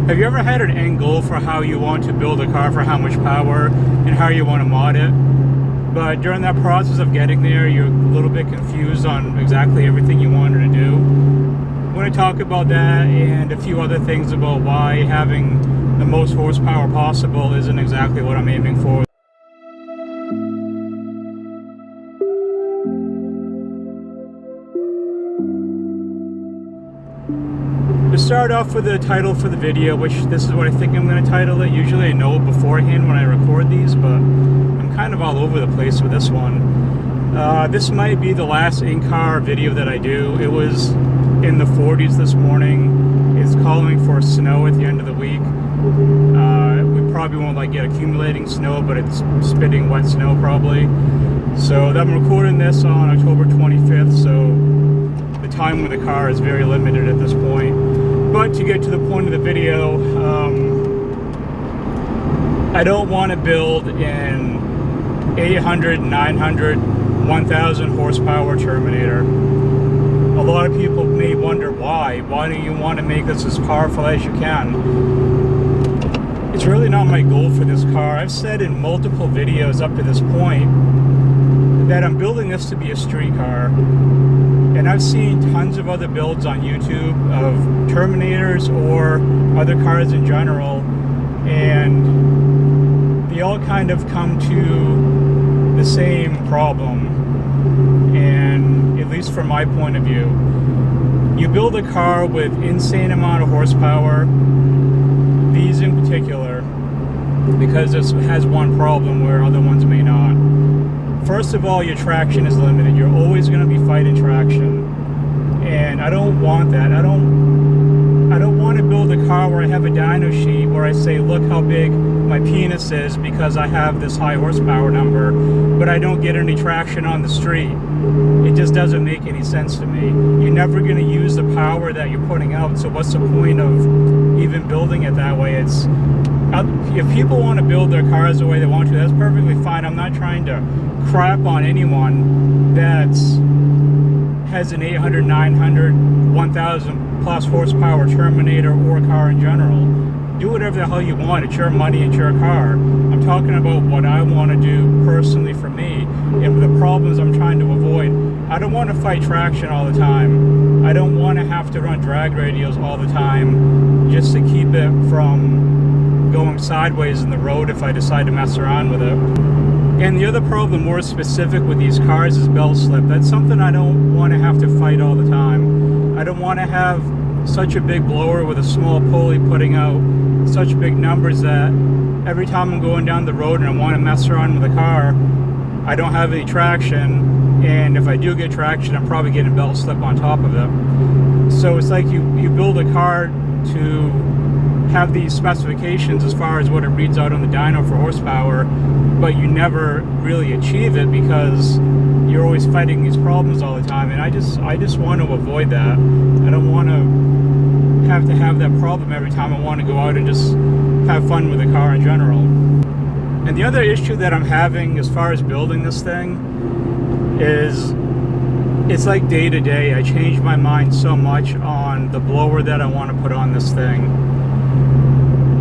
Have you ever had an end goal for how you want to build a car, for how much power and how you want to mod it? But during that process of getting there, you're a little bit confused on exactly everything you wanted to do. I want to talk about that and a few other things about why having the most horsepower possible isn't exactly what I'm aiming for. To start off with the title for the video, which this is what I think I'm going to title it. Usually I know beforehand when I record these, but I'm kind of all over the place with this one. This might be the last in-car video that I do. It was in the 40s this morning. It's calling for snow at the end of the week. We probably won't get accumulating snow, but it's spitting wet snow probably. So I'm recording this on October 25th, so the time with the car is very limited at this point. But to get to the point of the video, I don't want to build an 800, 900, 1000 horsepower Terminator. A lot of people may wonder why. Why do you want to make this as powerful as you can? It's really not my goal for this car. I've said in multiple videos up to this point that I'm building this to be a street car. And I've seen tons of other builds on YouTube of Terminators or other cars in general, and they all kind of come to the same problem. And at least from my point of view, you build a car with insane amount of horsepower, these in particular, because this has one problem where other ones may not. First of all, your traction is limited. You're always going to be fighting traction, and I don't want that. I don't want to build a car where I have a dyno sheet where I say, look how big my penis is because I have this high horsepower number, but I don't get any traction on the street. It just doesn't make any sense to me. You're never going to use the power that you're putting out, so what's the point of even building it that way? If people want to build their cars the way they want to, that's perfectly fine. I'm not trying to crap on anyone that has an 800, 900, 1000 plus horsepower Terminator or a car in general. Do whatever the hell you want. It's your money, it's your car. I'm talking about what I want to do personally for me and the problems I'm trying to avoid. I don't want to fight traction all the time. I don't want to have to run drag radials all the time just to keep it from going sideways in the road if I decide to mess around with it. And the other problem more specific with these cars is belt slip. That's something I don't want to have to fight all the time. I don't want to have such a big blower with a small pulley putting out such big numbers that every time I'm going down the road and I want to mess around with a car, I don't have any traction, and if I do get traction, I'm probably getting belt slip on top of it. So it's like you build a car to have these specifications as far as what it reads out on the dyno for horsepower, but you never really achieve it because you're always fighting these problems all the time, and I just want to avoid that. I don't want to have that problem every time I want to go out and just have fun with the car in general. And the other issue that I'm having as far as building this thing is it's like day to day. I change my mind so much on the blower that I want to put on this thing.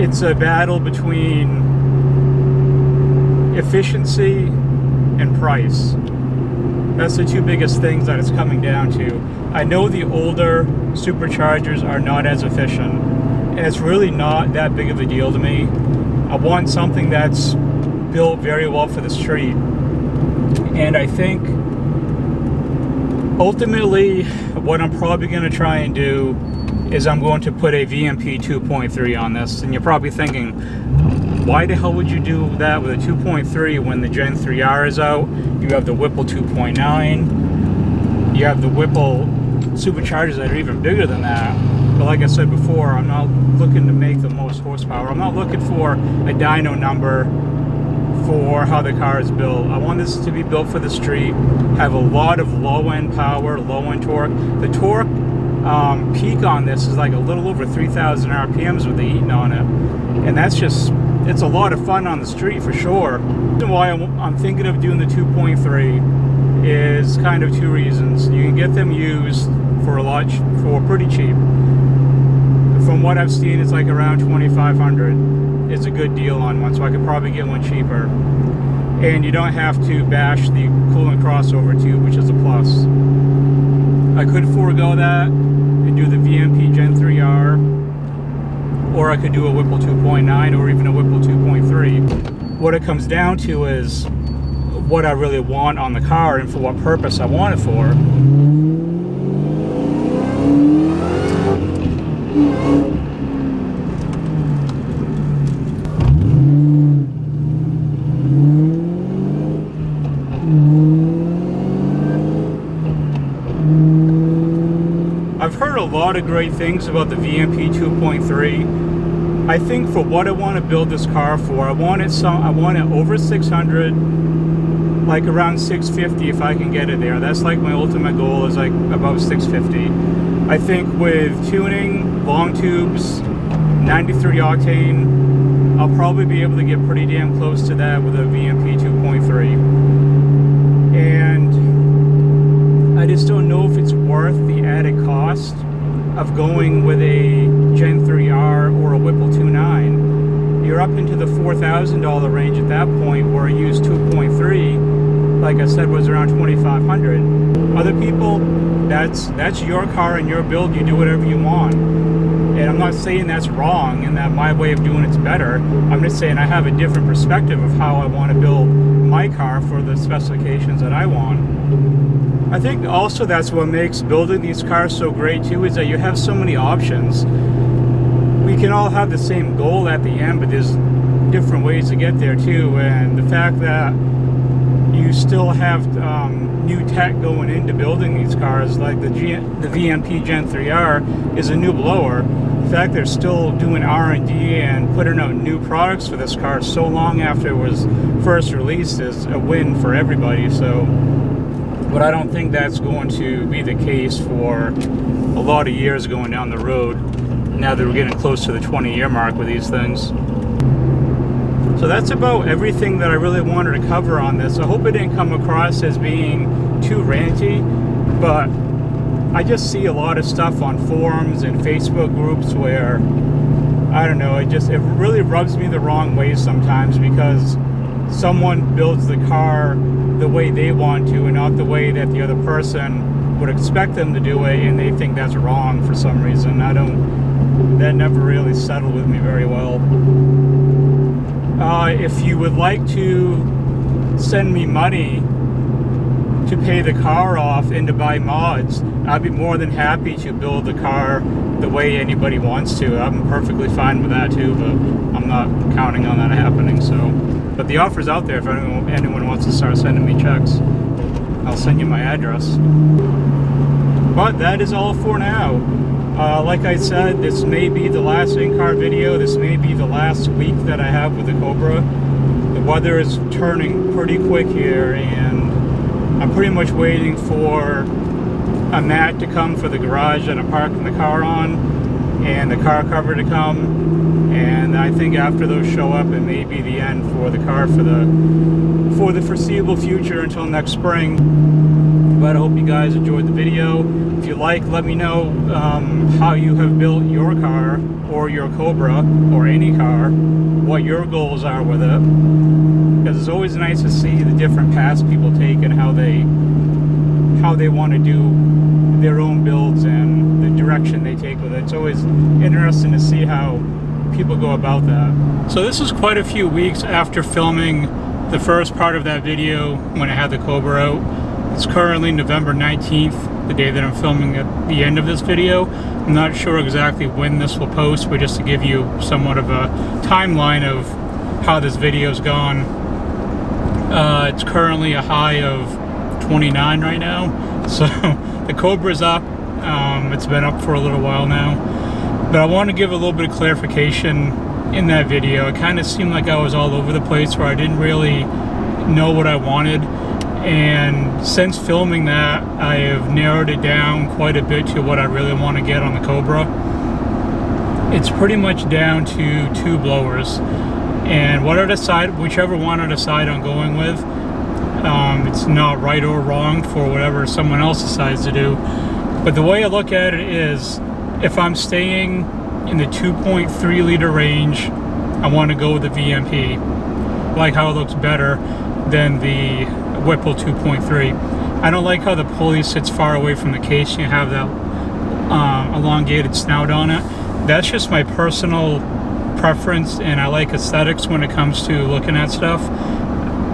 It's a battle between efficiency and price. That's the two biggest things that it's coming down to. I know the older superchargers are not as efficient, and it's really not that big of a deal to me. I want something that's built very well for the street. And I think ultimately what I'm probably going to try and do is I'm going to put a VMP 2.3 on this. And you're probably thinking, why the hell would you do that with a 2.3 when the Gen 3R is out? You have the Whipple 2.9. You have the Whipple superchargers that are even bigger than that. But like I said before, I'm not looking to make the most horsepower. I'm not looking for a dyno number for how the car is built. I want this to be built for the street, have a lot of low-end power, low-end torque. The torque peak on this is like a little over 3,000 RPMs with the heating on it. And that's just, it's a lot of fun on the street for sure. And why I'm thinking of doing the 2.3 is kind of two reasons. You can get them used for pretty cheap. from what I've seen, it's like around 2,500 is a good deal on one, so I could probably get one cheaper. And you don't have to bash the coolant crossover tube, which is a plus. I could forego that and do the VMP Gen 3R, or I could do a Whipple 2.9 or even a Whipple 2.3. What it comes down to is what I really want on the car and for what purpose I want it for. I've heard a lot of great things about the VMP 2.3. I think for what I want to build this car for, I want it over 600, like around 650 if I can get it there. That's like my ultimate goal, is like above 650. I think with tuning, long tubes, 93 octane, I'll probably be able to get pretty damn close to that with a VMP 2.3. And I just don't know if it's worth the added cost of going with a Gen 3R or a Whipple 2.9. You're up into the $4,000 range at that point, where a used 2.3, like I said, was around 2,500. Other people, that's your car and your build. You do whatever you want. And I'm not saying that's wrong and that my way of doing it's better. I'm just saying I have a different perspective of how I want to build my car for the specifications that I want. I think also that's what makes building these cars so great too, is that you have so many options. We can all have the same goal at the end, but there's different ways to get there too. And the fact that you still have new tech going into building these cars, like the VMP Gen 3R is a new blower. The fact they're still doing R&D and putting out new products for this car so long after it was first released is a win for everybody. So, but I don't think that's going to be the case for a lot of years going down the road, now that we're getting close to the 20-year mark with these things. So that's about everything that I really wanted to cover on this. I hope it didn't come across as being too ranty, but I just see a lot of stuff on forums and Facebook groups where, I don't know, it really rubs me the wrong way sometimes, because someone builds the car the way they want to and not the way that the other person would expect them to do it, and they think that's wrong for some reason. That never really settled with me very well. If you would like to send me money to pay the car off and to buy mods, I'd be more than happy to build the car the way anybody wants to. I'm perfectly fine with that too, but I'm not counting on that happening. So, but the offer's out there if anyone wants to start sending me checks. I'll send you my address. But that is all for now. Like I said, this may be the last in-car video. This may be the last week that I have with the Cobra. The weather is turning pretty quick here, and I'm pretty much waiting for a mat to come for the garage that I'm parking the car on, and the car cover to come. And I think after those show up, it may be the end for the car for the foreseeable future until next spring. But I hope you guys enjoyed the video. If you like, let me know how you have built your car or your Cobra or any car, what your goals are with it. Because it's always nice to see the different paths people take and how they want to do their own builds and the direction they take with it. It's always interesting to see how people go about that. So this is quite a few weeks after filming the first part of that video when I had the Cobra out. It's currently November 19th, the day that I'm filming at the end of this video. I'm not sure exactly when this will post, but just to give you somewhat of a timeline of how this video's gone. It's currently a high of 29 right now. So the Cobra's up. It's been up for a little while now. But I want to give a little bit of clarification in that video. It kind of seemed like I was all over the place, where I didn't really know what I wanted. And since filming that, I have narrowed it down quite a bit to what I really want to get on the Cobra. It's pretty much down to 2 blowers, and whichever one I decide on going with, it's not right or wrong for whatever someone else decides to do. But the way I look at it is, if I'm staying in the 2.3 liter range, I want to go with the VMP. I like how it looks better than the Whipple 2.3. I don't like how the pulley sits far away from the case. You have that elongated snout on it. That's just my personal preference, and I like aesthetics when it comes to looking at stuff.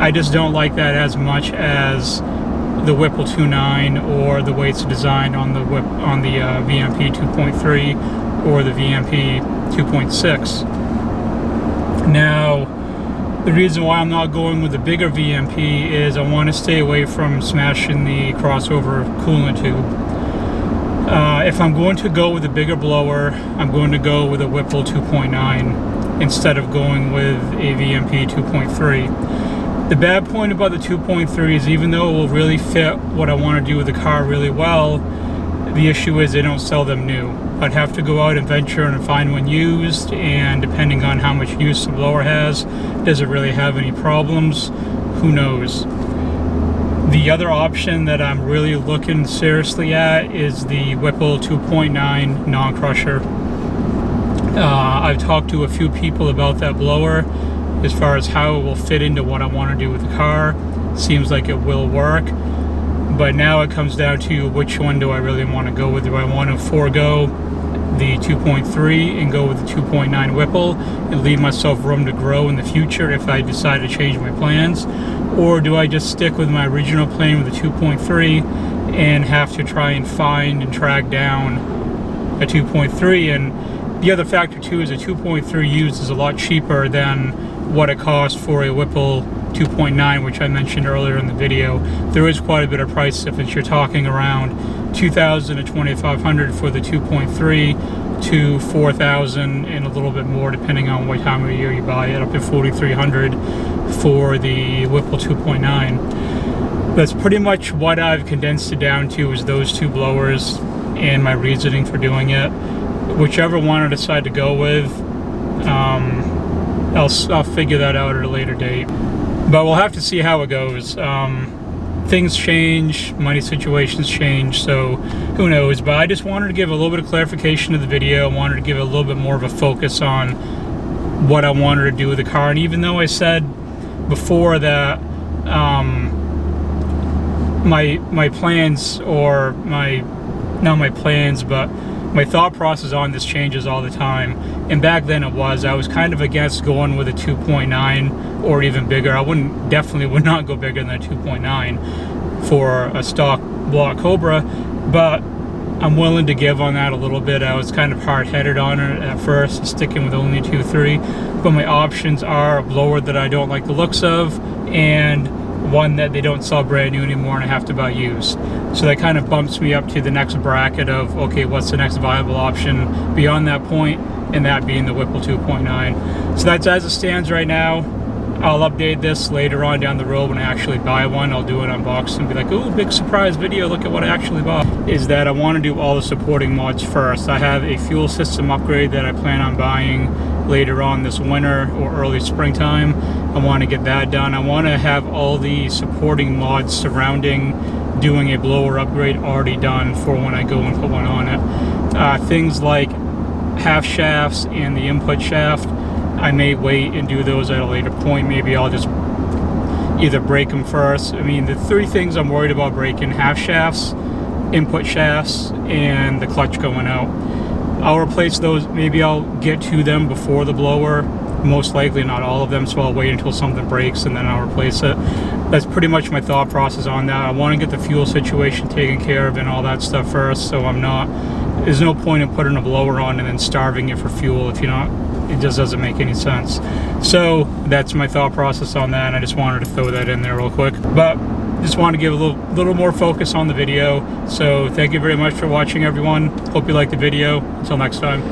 I just don't like that as much as the Whipple 2.9 or the way it's designed on the VMP 2.3 or the VMP 2.6. Now, the reason why I'm not going with the bigger VMP is I want to stay away from smashing the crossover coolant tube. If I'm going to go with a bigger blower, I'm going to go with a Whipple 2.9 instead of going with a VMP 2.3. The bad point about the 2.3 is even though it will really fit what I want to do with the car really well, the issue is they don't sell them new. I'd have to go out and venture and find one used, and depending on how much use the blower has, does it really have any problems? Who knows? The other option that I'm really looking seriously at is the Whipple 2.9 non-crusher. I've talked to a few people about that blower as far as how it will fit into what I want to do with the car. Seems like it will work, but now it comes down to which one do I really want to go with. Do I want to forego the 2.3 and go with the 2.9 Whipple and leave myself room to grow in the future if I decide to change my plans? Or do I just stick with my original plan with the 2.3 and have to try and find and track down a 2.3? And the other factor too is a 2.3 used is a lot cheaper than what it costs for a Whipple 2.9, which I mentioned earlier in the video. There is quite a bit of price difference. You're talking around $2,000 to $2,500 for the 2.3 to $4,000 and a little bit more depending on what time of year you buy it, up to $4,300 for the Whipple 2.9. That's pretty much what I've condensed it down to, is those two blowers and my reasoning for doing it. Whichever one I decide to go with, I'll figure that out at a later date. But we'll have to see how it goes. Things change, money situations change, so who knows. But I just wanted to give a little bit of clarification to the video. I wanted to give a little bit more of a focus on what I wanted to do with the car. And even though I said before that my plans, or not my plans, but my thought process on this changes all the time. And back then I was kind of against going with a 2.9 or even bigger. I definitely would not go bigger than a 2.9 for a stock block Cobra, but I'm willing to give on that a little bit. I was kind of hard-headed on it at first, sticking with only 2.3, but my options are a blower that I don't like the looks of, and one that they don't sell brand new anymore and I have to buy used. So that kind of bumps me up to the next bracket of, okay, what's the next viable option beyond that point, and that being the Whipple 2.9. So that's as it stands right now. I'll update this later on down the road when I actually buy one. I'll do an unboxing and be like, ooh, big surprise video, look at what I actually bought. Is that I want to do all the supporting mods first. I have a fuel system upgrade that I plan on buying later on this winter or early springtime. I want to get that done. I want to have all the supporting mods surrounding doing a blower upgrade already done for when I go and put one on it. Things like half shafts and the input shaft, I may wait and do those at a later point. Maybe I'll just either break them first. I mean, the three things I'm worried about breaking: half shafts, input shafts, and the clutch going out. I'll replace those. Maybe I'll get to them before the blower. Most likely not all of them, so I'll wait until something breaks and then I'll replace it. That's pretty much my thought process on that. I want to get the fuel situation taken care of and all that stuff first, so there's no point in putting a blower on and then starving it for fuel if you're not. It just doesn't make any sense. So that's my thought process on that, and I just wanted to throw that in there real quick. But just wanted to give a little more focus on the video. So thank you very much for watching, everyone. Hope you liked the video. Until next time.